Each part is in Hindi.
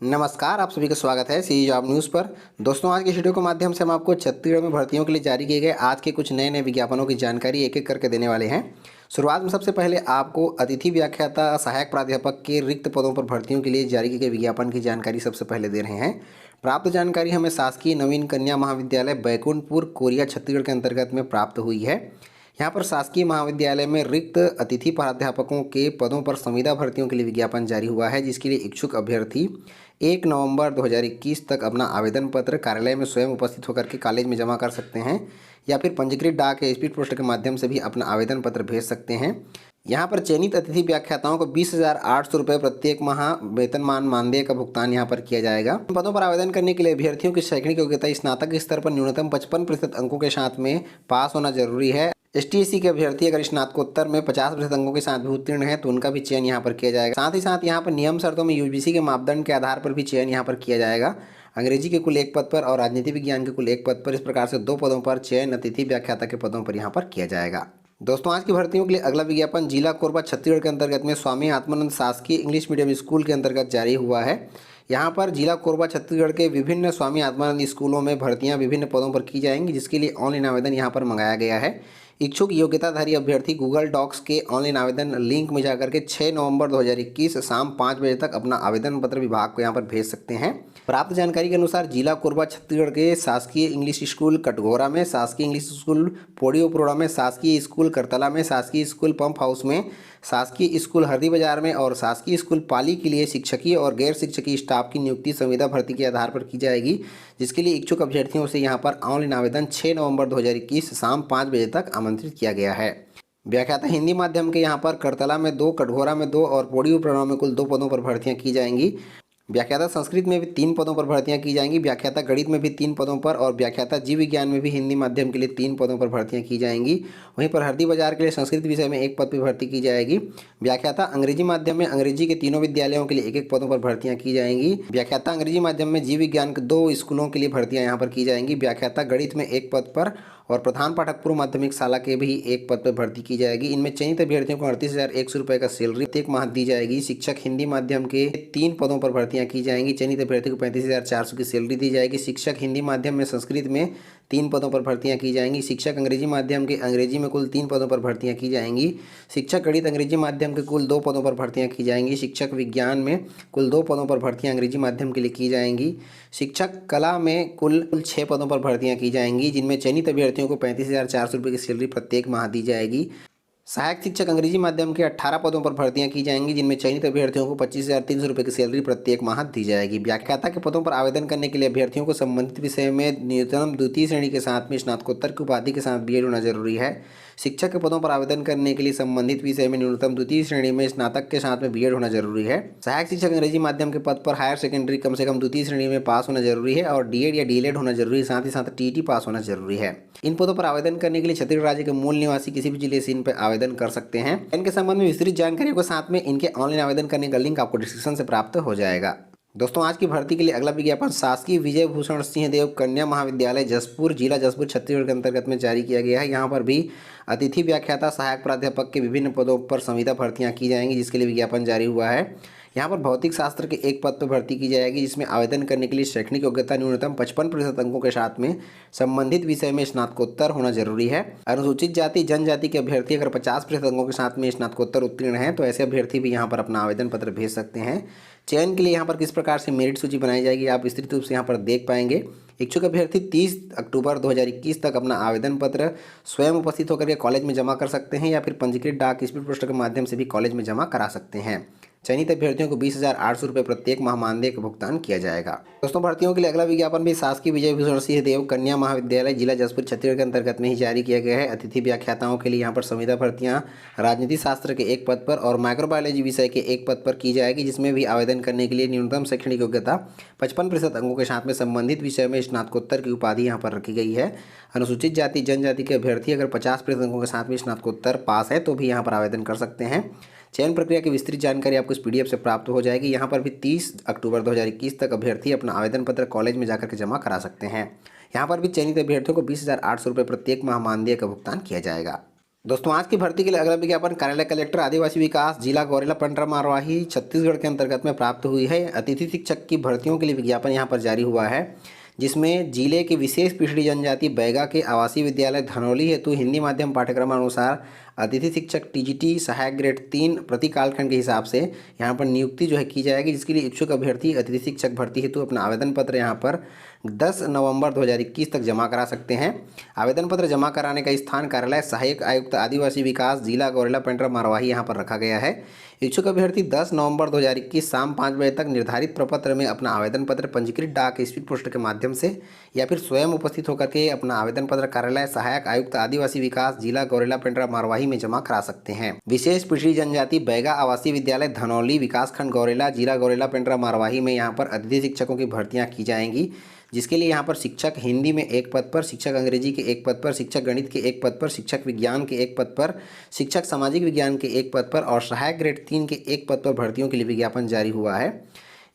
नमस्कार, आप सभी का स्वागत है सी जॉब न्यूज़ पर। दोस्तों, आज के वीडियो के माध्यम से हम आपको छत्तीसगढ़ में भर्तियों के लिए जारी किए गए आज के कुछ नए विज्ञापनों की जानकारी एक एक करके देने वाले हैं। शुरुआत में सबसे पहले आपको अतिथि व्याख्याता सहायक प्राध्यापक के रिक्त पदों पर भर्तियों के लिए जारी किए गए विज्ञापन की जानकारी सबसे पहले दे रहे हैं। प्राप्त जानकारी हमें शासकीय नवीन कन्या महाविद्यालय बैकुंठपुर कोरिया छत्तीसगढ़ के अंतर्गत में प्राप्त हुई है। यहाँ पर शासकीय महाविद्यालय में रिक्त अतिथि प्राध्यापकों के पदों पर संविदा भर्तियों के लिए विज्ञापन जारी हुआ है, जिसके लिए इच्छुक अभ्यर्थी 1 नवंबर 2021 तक अपना आवेदन पत्र कार्यालय में स्वयं उपस्थित होकर के कॉलेज में जमा कर सकते हैं या फिर पंजीकृत डाक या स्पीड पोस्ट के माध्यम से भी अपना आवेदन पत्र भेज सकते हैं। यहाँ पर चयनित अतिथि व्याख्याताओं को 20,800 रुपये प्रत्येक माह वेतनमान मानदेय का भुगतान यहाँ पर किया जाएगा। पदों पर आवेदन करने के लिए अभ्यर्थियों की शैक्षणिक योग्यता स्नातक स्तर पर न्यूनतम 55% अंकों के साथ में पास होना जरूरी है। ST/SC के अभ्यर्थी अगर स्नातकोत्तर में 50% अंकों के साथ भी उत्तीर्ण है तो उनका भी चयन यहाँ पर किया जाएगा। साथ ही साथ यहाँ पर नियम शर्तों में UGC के मापदंड के आधार पर भी चयन यहाँ पर किया जाएगा। अंग्रेजी के कुल 1 पद पर और राजनीति विज्ञान के कुल 1 पद पर, इस प्रकार से 2 पदों पर चयन अतिथि व्याख्याता के पदों पर यहाँ पर किया जाएगा। दोस्तों, आज की भर्तियों के लिए अगला विज्ञापन जिला कोरबा छत्तीसगढ़ के अंतर्गत में स्वामी आत्मानंद शासकीय इंग्लिश मीडियम स्कूल के अंतर्गत जारी हुआ है। यहाँ पर जिला कोरबा छत्तीसगढ़ के विभिन्न स्वामी आत्मानंद स्कूलों में भर्तियाँ विभिन्न पदों पर की जाएंगी, जिसके लिए ऑनलाइन आवेदन यहाँ पर मंगाया गया है। इच्छुक योग्यताधारी अभ्यर्थी गूगल डॉक्स के ऑनलाइन आवेदन लिंक में जाकर के 6 नवंबर 2021 शाम 5 बजे तक अपना आवेदन पत्र विभाग को यहाँ पर भेज सकते हैं। प्राप्त जानकारी के अनुसार जिला कोरबा छत्तीसगढ़ के शासकीय इंग्लिश स्कूल कटघोरा में, शासकीय इंग्लिश स्कूल पोड़ियोपुरा में, शासकीय स्कूल करतला में, शासकीय स्कूल पंप हाउस में, शासकीय स्कूल हरदी बाजार में और शासकीय स्कूल पाली के लिए शिक्षकीय और गैर शिक्षकीय स्टाफ की नियुक्ति संविदा भर्ती के आधार पर की जाएगी, जिसके लिए इच्छुक अभ्यर्थियों से यहाँ पर ऑनलाइन आवेदन 6 नवंबर 2021 शाम 5 बजे तक आमंत्रित किया गया है। व्याख्याता हिंदी माध्यम के यहाँ पर करतला में 2, कटघोरा में 2 और पोड़ियोपुरा में कुल 2 पदों पर भर्तियाँ की जाएंगी। व्याख्याता संस्कृत में भी 3 पदों पर भर्तियां की जाएंगी। व्याख्याता गणित में भी 3 पदों पर और व्याख्याता जीव विज्ञान में भी हिंदी माध्यम के लिए 3 पदों पर भर्तियां की जाएंगी। वहीं पर हरदी बाजार के लिए संस्कृत विषय में 1 पद पर भर्ती की जाएगी। व्याख्याता अंग्रेजी माध्यम में अंग्रेजी के तीनों विद्यालयों के लिए 1-1 पदों पर भर्तियां की जाएंगी। व्याख्याता अंग्रेजी माध्यम में जीव विज्ञान के 2 स्कूलों के लिए भर्तियाँ यहाँ पर की जाएंगी। व्याख्याता गणित में 1 पद पर और प्रधान पाठक पूर्व माध्यमिक शाला के भी 1 पद पर भर्ती की जाएगी। इनमें चयनित अभ्यर्थियों को 38,100 रुपये का सैलरी प्रत्येक माह दी जाएगी। शिक्षक हिंदी माध्यम के 3 पदों पर भर्तियां की जाएंगी। चयनित अभ्यर्थी को 35,400 की सैलरी दी जाएगी। शिक्षक हिंदी माध्यम में संस्कृत में 3 पदों पर भर्तियां की जाएंगी। शिक्षक अंग्रेजी माध्यम के अंग्रेजी में कुल 3 पदों पर भर्तियां की जाएंगी। शिक्षक गणित अंग्रेजी माध्यम के कुल 2 पदों पर भर्तियां की जाएंगी। शिक्षक विज्ञान में कुल 2 पदों पर भर्तियां अंग्रेजी माध्यम के लिए की जाएंगी। शिक्षक कला में कुल 6 पदों पर भर्तियां की जाएंगी, जिनमें चयनित अभ्यर्थियों को 35,400 रुपये की सैलरी प्रत्येक माह दी जाएगी। सहायक शिक्षक अंग्रेजी माध्यम के 18 पदों पर भर्तियां की जाएंगी, जिनमें चयनित अभ्यर्थियों को 25,300 रुपये की सैलरी प्रत्येक माह दी जाएगी। व्याख्याता के पदों पर आवेदन करने के लिए अभ्यर्थियों को संबंधित विषय में न्यूनतम द्वितीय श्रेणी के साथ में स्नातकोत्तर की उपाधि के साथ BEd होना जरूरी है। शिक्षक के पदों पर आवेदन करने के लिए संबंधित विषय में न्यूनतम द्वितीय श्रेणी में स्नातक के साथ में BEd होना जरूरी है। सहायक शिक्षक अंग्रेजी माध्यम के पद पर हायर सेकेंडरी कम से कम द्वितीय श्रेणी में पास होना जरूरी है और DEd या DLED होना जरूरी है। साथ ही साथ TET पास होना जरूरी है। इन पदों पर आवेदन करने के लिए छत्तीसगढ़ राज्य के मूल निवासी किसी भी जिले से इन पर आवेदन कर सकते हैं। इनके संबंध में विस्तृत जानकारी के साथ में इनके ऑनलाइन आवेदन करने का लिंक आपको डिस्क्रिप्शन से प्राप्त हो जाएगा। दोस्तों, आज की भर्ती के लिए अगला विज्ञापन शासकीय विजय भूषण सिंह देव कन्या महाविद्यालय जसपुर, जिला जसपुर छत्तीसगढ़ के अंतर्गत में जारी किया गया है। यहाँ पर भी अतिथि व्याख्याता सहायक प्राध्यापक के विभिन्न पदों पर संविदा भर्तियाँ की जाएंगी, जिसके लिए विज्ञापन जारी हुआ है। यहाँ पर भौतिक शास्त्र के 1 पद पर भर्ती की जाएगी, जिसमें आवेदन करने के लिए शैक्षणिक योग्यता न्यूनतम 55% अंकों के साथ में संबंधित विषय में स्नातकोत्तर होना जरूरी है। अनुसूचित जाति जनजाति के अभ्यर्थी अगर 50% अंकों के साथ में स्नातकोत्तर उत्तीर्ण हैं तो ऐसे अभ्यर्थी भी यहाँ पर अपना आवेदन पत्र भेज सकते हैं। चयन के लिए यहाँ पर किस प्रकार से मेरिट सूची बनाई जाएगी आप विस्तृत रूप से यहाँ पर देख पाएंगे। इच्छुक अभ्यर्थी 30 अक्टूबर 2021 तक अपना आवेदन पत्र स्वयं उपस्थित होकर के कॉलेज में जमा कर सकते हैं या फिर पंजीकृत डाक स्पीड पोस्ट के माध्यम से भी कॉलेज में जमा करा सकते हैं। चयनित अभ्यर्थियों को 20,800 रुपये प्रत्येक माह मानदेय का भुगतान किया जाएगा। दोस्तों, भर्तियों के लिए अगला विज्ञापन भी शासकीय विजय भूषण सिंह देव कन्या महाविद्यालय जिला जसपुर छत्तीसगढ़ के अंतर्गत में ही जारी किया गया है। अतिथि व्याख्याताओं के लिए यहाँ पर संविदा भर्तियाँ राजनीति शास्त्र के 1 पद पर और माइक्रोबायोलॉजी विषय के 1 पद पर की जाएगी, जिसमें भी आवेदन करने के लिए न्यूनतम शैक्षणिक योग्यता 55% अंकों के साथ में संबंधित विषय में स्नातकोत्तर की उपाधि यहाँ पर रखी गई है। अनुसूचित जाति जनजाति के अभ्यर्थी अगर 50% अंकों के साथ में स्नातकोत्तर पास है तो भी यहाँ पर आवेदन कर सकते हैं। चयन प्रक्रिया की विस्तृत जानकारी आपको इस PDF से प्राप्त हो जाएगी। यहाँ पर भी 30 अक्टूबर 2021 तक अभ्यर्थी अपना आवेदन पत्र कॉलेज में जाकर के जमा करा सकते हैं। यहाँ पर भी चयनित अभ्यर्थियों को 20,800 रुपये प्रत्येक माह मानदेय का भुगतान किया जाएगा। दोस्तों आज की भर्ती के लिए अगला विज्ञापन कार्यालय कलेक्टर आदिवासी विकास जिला गौरेला पेंड्रा मारवाही छत्तीसगढ़ के अंतर्गत में प्राप्त हुई है। अतिथि शिक्षक की भर्तियों के लिए विज्ञापन यहाँ पर जारी हुआ है, जिसमें जिले के विशेष पिछड़ी जनजाति बैगा के आवासीय विद्यालय धनौली हेतु हिंदी माध्यम पाठ्यक्रम अनुसार अतिथि शिक्षक टीजीटी सहायक ग्रेड 3 प्रति कालखंड के हिसाब से यहाँ पर नियुक्ति जो है की जाएगी, जिसके लिए इच्छुक अभ्यर्थी अतिथि शिक्षक भर्ती हेतु अपना आवेदन पत्र यहाँ पर 10 नवंबर 2021 तक जमा करा सकते हैं। आवेदन पत्र जमा कराने का स्थान कार्यालय सहायक आयुक्त आदिवासी विकास जिला गौरेला पेंड्रा मारवाही यहाँ पर रखा गया है। इच्छुक अभ्यर्थी 10 नवंबर 2021 शाम 5 बजे तक निर्धारित प्रपत्र में अपना आवेदन पत्र पंजीकृत डाक स्पीड पोस्ट के माध्यम से या फिर स्वयं उपस्थित होकर के अपना आवेदन पत्र कार्यालय सहायक आयुक्त आदिवासी विकास जिला गौरेला पेंड्रा मारवाही में जमा करा सकते हैं। विशेष पिछड़ी जनजाति बैगा आवासीय विद्यालय धनौली विकासखंड गौरेला जिला गौरेला पेंड्रा मारवाही में यहाँ पर अतिथि शिक्षकों की भर्तियाँ की जाएंगी, जिसके लिए यहाँ पर शिक्षक हिंदी में एक पद पर, शिक्षक अंग्रेजी के एक पद पर, शिक्षक गणित के एक पद पर, शिक्षक विज्ञान के एक पद पर, शिक्षक सामाजिक विज्ञान के एक पद पर और सहायक ग्रेड 3 के एक पद पर भर्तियों के लिए विज्ञापन जारी हुआ है।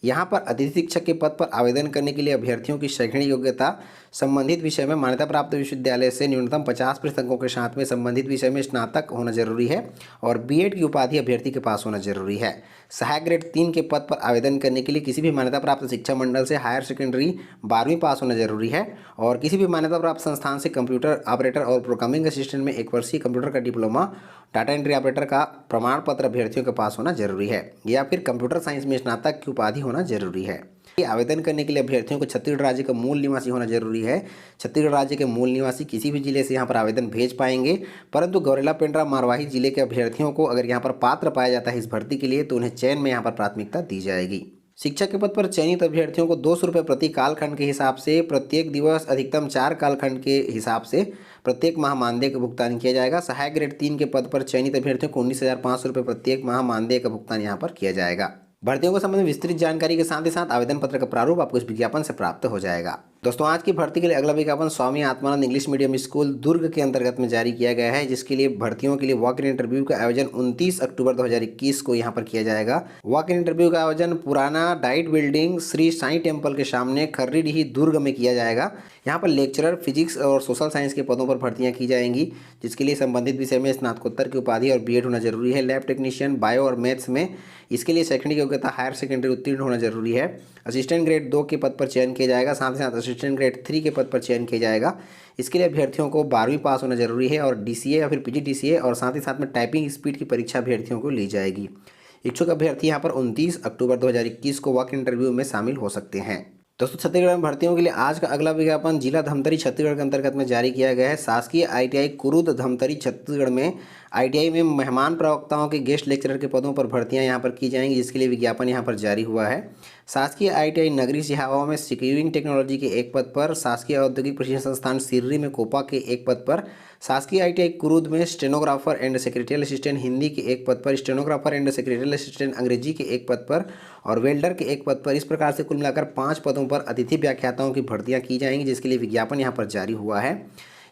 यहाँ पर अतिथि शिक्षक के पद पर आवेदन करने के लिए अभ्यर्थियों की शैक्षणिक योग्यता संबंधित विषय में मान्यता प्राप्त विश्वविद्यालय से न्यूनतम 50% अंकों के साथ में संबंधित विषय में स्नातक होना जरूरी है और बीएड की उपाधि अभ्यर्थी के पास होना जरूरी है। सहायक ग्रेड 3 के पद पर आवेदन करने के लिए किसी भी मान्यता प्राप्त शिक्षा मंडल से हायर सेकेंडरी 12वीं पास होना जरूरी है और किसी भी मान्यता प्राप्त संस्थान से कंप्यूटर ऑपरेटर और प्रोग्रामिंग असिस्टेंट में 1 वर्षीय कंप्यूटर का डिप्लोमा, डाटा एंट्री ऑपरेटर का प्रमाण पत्र अभ्यर्थियों के पास होना जरूरी है या फिर कंप्यूटर साइंस में स्नातक की उपाधि होना जरूरी है। आवेदन करने के लिए अभ्यर्थियों को छत्तीसगढ़ राज्य का मूल निवासी होना जरूरी है। छत्तीसगढ़ राज्य के मूल निवासी किसी भी जिले से यहाँ पर आवेदन भेज पाएंगे, परंतु गौरेला पेंड्रा मारवाही जिले के अभ्यर्थियों को अगर यहाँ पर पात्र पाया जाता है इस भर्ती के लिए तो उन्हें चयन में यहाँ पर प्राथमिकता दी जाएगी। शिक्षक के पद पर चयनित अभ्यर्थियों को 200 रुपये प्रति कालखंड के हिसाब से प्रत्येक दिवस अधिकतम 4 कालखंड के हिसाब से प्रत्येक माह मानदेय का भुगतान किया जाएगा। सहायक ग्रेड 3 के पद पर चयनित अभ्यर्थियों को 19,500 रुपये प्रत्येक माह मानदेय का भुगतान यहाँ पर किया जाएगा। भर्तियों को संबंधित विस्तृत जानकारी के साथ ही साथ आवेदन पत्र का प्रारूप आपको इस विज्ञापन से प्राप्त हो जाएगा। दोस्तों आज की भर्ती के लिए अगला विज्ञापन Swami Atmanand English medium school दुर्ग के अंतर्गत में जारी किया गया है, जिसके लिए भर्तियों के लिए वॉक इन इंटरव्यू का आयोजन 29 अक्टूबर 2021 को यहाँ पर किया जाएगा। वॉक इन इंटरव्यू का आयोजन पुराना DIET building Shri Sai temple के सामने खर्रीडीही दुर्ग में किया जाएगा। यहाँ पर लेक्चरर फिजिक्स और सोशल साइंस के पदों पर भर्तियाँ की जाएंगी, जिसके लिए संबंधित विषय में स्नातकोत्तर की उपाधि और बीएड होना जरूरी है। लैब टेक्नीशियन बायो और मैथ्स में इसके लिए शैक्षणिक योग्यता हायर सेकेंडरी उत्तीर्ण होना जरूरी है। असिस्टेंट ग्रेड 2 के पद पर चयन किया जाएगा, साथ ही साथ असिस्टेंट ग्रेड 3 के पद पर चयन किया जाएगा। इसके लिए अभ्यर्थियों को 12वीं पास होना जरूरी है और डीसीए या फिर पीजीडीसीए और साथ ही साथ में टाइपिंग स्पीड की परीक्षा अभ्यर्थियों को ली जाएगी। इच्छुक अभ्यर्थी यहाँ पर 29 अक्टूबर 2021 को वॉक इन इंटरव्यू में शामिल हो सकते हैं। दोस्तों छत्तीसगढ़ में भर्तियों के लिए आज का अगला विज्ञापन जिला धमतरी छत्तीसगढ़ के अंतर्गत में जारी किया गया है। शासकीय आईटीआई कुरुद धमतरी छत्तीसगढ़ में आईटीआई में मेहमान प्रवक्ताओं के गेस्ट लेक्चरर के पदों पर भर्तियां यहां पर की जाएंगी, जिसके लिए विज्ञापन यहां पर जारी हुआ है। शासकीय आईटीआई नगरी सिहावा में सिक्योरिंग टेक्नोलॉजी के एक पद पर, शासकीय औद्योगिक प्रशिक्षण संस्थान सिर्री में कोपा के एक पद पर, शासकीय आईटीआई कुरुद में stenographer and secretarial assistant Hindi के एक पद पर, स्टेनोग्राफर एंड सेक्रेटरियल असिस्टेंट अंग्रेजी के एक पद पर और वेल्डर के एक पद पर। इस प्रकार से कुल मिलाकर 5 पदों पर अतिथि व्याख्याताओं की भर्तियां की जाएंगी, जिसके लिए विज्ञापन यहाँ पर जारी हुआ है।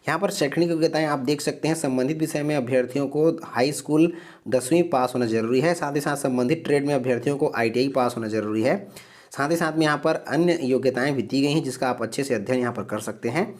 यहाँ पर शैक्षणिक योग्यताएं आप देख सकते हैं। संबंधित विषय में अभ्यर्थियों को हाई स्कूल 10वीं पास होना जरूरी है। साथ ही साथ संबंधित ट्रेड में अभ्यर्थियों को आईटीआई पास होना जरूरी है। साथ ही साथ में यहाँ पर अन्य योग्यताएं भी दी गई हैं, जिसका आप अच्छे से अध्ययन यहाँ पर कर सकते हैं।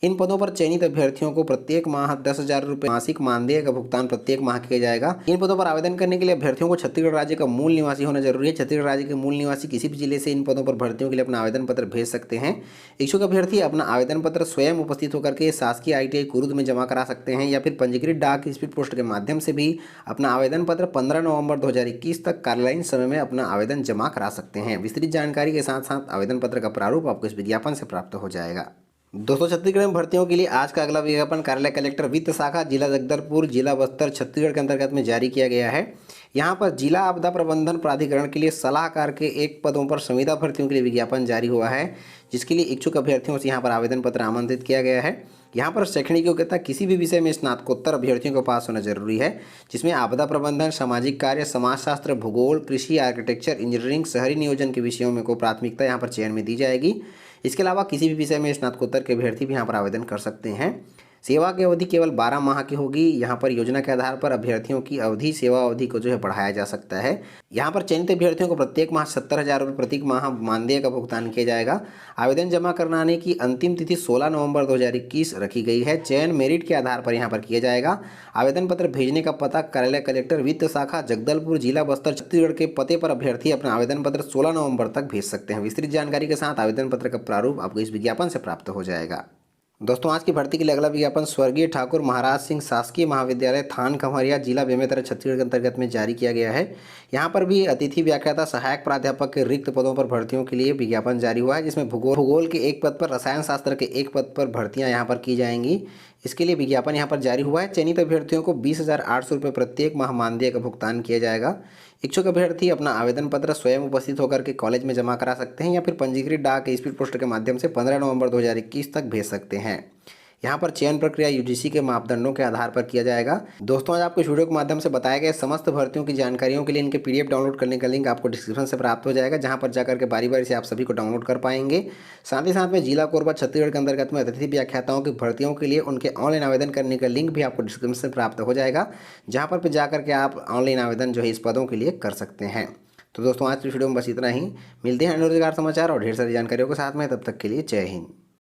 इन पदों पर चयनित अभ्यर्थियों को प्रत्येक माह 10,000 रुपये मासिक मानदेय का भुगतान प्रत्येक माह किया जाएगा। इन पदों पर आवेदन करने के लिए अभ्यर्थियों को छत्तीसगढ़ राज्य का मूल निवासी होना जरूरी है। छत्तीसगढ़ राज्य के मूल निवासी किसी भी जिले से इन पदों पर भर्तियों के लिए अपना आवेदन पत्र भेज सकते हैं। इच्छुक अभ्यर्थी अपना आवेदन पत्र स्वयं उपस्थित होकर के शासकीय आईटीआई कुरुद में जमा करा सकते हैं या फिर पंजीकृत डाक स्पीड पोस्ट के माध्यम से भी अपना आवेदन पत्र 15 नवंबर 2021 तक कार्यालयीन समय में अपना आवेदन जमा करा सकते हैं। विस्तृत जानकारी के साथ साथ आवेदन पत्र का प्रारूप आपको इस विज्ञापन से प्राप्त हो जाएगा। दोस्तों छत्तीसगढ़ में भर्तियों के लिए आज का अगला विज्ञापन कार्यालय कलेक्टर वित्त शाखा जिला जगदलपुर जिला बस्तर छत्तीसगढ़ के अंतर्गत में जारी किया गया है। यहाँ पर जिला आपदा प्रबंधन प्राधिकरण के लिए सलाहकार के एक पदों पर संविदा भर्तियों के लिए विज्ञापन जारी हुआ है, जिसके लिए इच्छुक अभ्यर्थियों से यहाँ पर आवेदन पत्र आमंत्रित किया गया है। यहाँ पर शैक्षणिक योग्यता किसी भी विषय में स्नातकोत्तर अभ्यर्थियों को पास होना जरूरी है, जिसमें आपदा प्रबंधन, सामाजिक कार्य, समाजशास्त्र, भूगोल, कृषि, आर्किटेक्चर, इंजीनियरिंग, शहरी नियोजन के विषयों में को प्राथमिकता यहाँ पर चयन में दी जाएगी। इसके अलावा किसी भी विषय में स्नातकोत्तर के अभ्यर्थी भी यहाँ पर आवेदन कर सकते हैं। सेवा की अवधि केवल 12 माह की होगी। यहाँ पर योजना के आधार पर अभ्यर्थियों की सेवा अवधि को जो है बढ़ाया जा सकता है। यहाँ पर चयनित अभ्यर्थियों को प्रत्येक माह 70,000 रुपये प्रति माह मानदेय का भुगतान किया जाएगा। आवेदन जमा कराने की अंतिम तिथि 16 नवंबर 2021 रखी गई है। चयन मेरिट के आधार पर यहाँ पर किया जाएगा। आवेदन पत्र भेजने का पता कार्यालय कलेक्टर वित्त शाखा जगदलपुर, जिला बस्तर, छत्तीसगढ़ के पते पर अभ्यर्थी अपना आवेदन पत्र 16 नवंबर तक भेज सकते हैं। विस्तृत जानकारी के साथ आवेदन पत्र का प्रारूप आपको इस विज्ञापन से प्राप्त हो जाएगा। दोस्तों, आज की भर्ती के लिए अगला विज्ञापन स्वर्गीय ठाकुर महाराज सिंह शासकीय महाविद्यालय थान खमरिया, जिला बेमेतरा, छत्तीसगढ़ के अंतर्गत में जारी किया गया है। यहाँ पर भी अतिथि व्याख्याता सहायक प्राध्यापक के रिक्त पदों पर भर्तियों के लिए विज्ञापन जारी हुआ है, जिसमें भूगोल के एक पद पर, रसायन शास्त्र के एक पद पर भर्तियाँ यहाँ पर की जाएंगी। इसके लिए विज्ञापन यहाँ पर जारी हुआ है। चयनित अभ्यर्थियों को 20,800 रुपये प्रत्येक माह मानदेय का भुगतान किया जाएगा। इच्छुक अभ्यर्थी अपना आवेदन पत्र स्वयं उपस्थित होकर के कॉलेज में जमा करा सकते हैं या फिर पंजीकृत डाक स्पीड पोस्ट के माध्यम से 15 नवंबर 2021 तक भेज सकते हैं। यहाँ पर चयन प्रक्रिया यूजीसी के मापदंडों के आधार पर किया जाएगा। दोस्तों, आज आपको इस वीडियो के माध्यम से बताए गए समस्त भर्तियों की जानकारियों के लिए इनके पीडीएफ डाउनलोड करने का लिंक आपको डिस्क्रिप्शन से प्राप्त हो जाएगा, जहाँ पर जाकर के बारी बारी से आप सभी को डाउनलोड कर पाएंगे। साथ ही साथ में जिला कोरबा छत्तीसगढ़ के अंतर्गत में अतिथि व्याख्याताओं की भर्तियों के लिए उनके ऑनलाइन आवेदन करने का लिंक भी आपको डिस्क्रिप्शन से प्राप्त हो जाएगा, जहाँ पर जाकर के आप ऑनलाइन आवेदन जो है इस पदों के लिए कर सकते हैं। तो दोस्तों, आज की वीडियो में बस इतना ही। मिलते हैं रोजगार समाचार और ढेर सारी जानकारियों के साथ में। तब तक के लिए जय हिंद।